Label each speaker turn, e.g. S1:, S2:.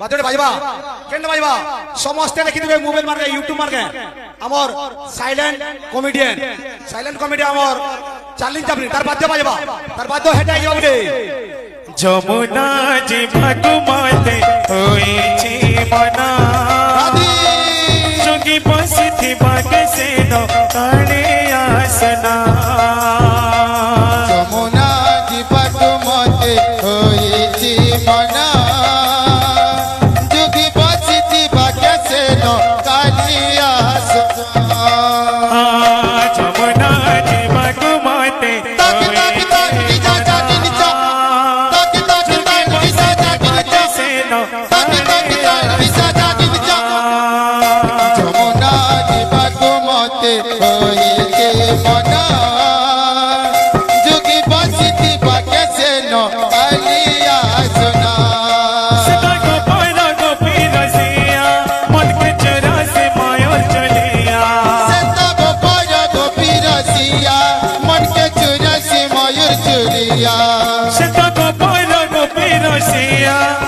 S1: बाजोटे बाजबा केन बाजबा समस्त देखि दिबे मोबाइल मार्के यूट्यूब मार्के हमर साइलेंट कॉमेडियन हमर चार्ली चापलिन तार बाद्य बाजबा तार बाद्य हेटा आइबा गुटे
S2: যমুনা জি ভাগুমাতে হইছি মনা যোগী বসিথি বাগে সেন কানে আসনা
S3: যমুনা জি ভাগুমাতে হইছি মনা যোগী বসিথি বাগে সেন কানে আসনা
S2: যমুনা জি ভাগুমাতে
S3: Yeah.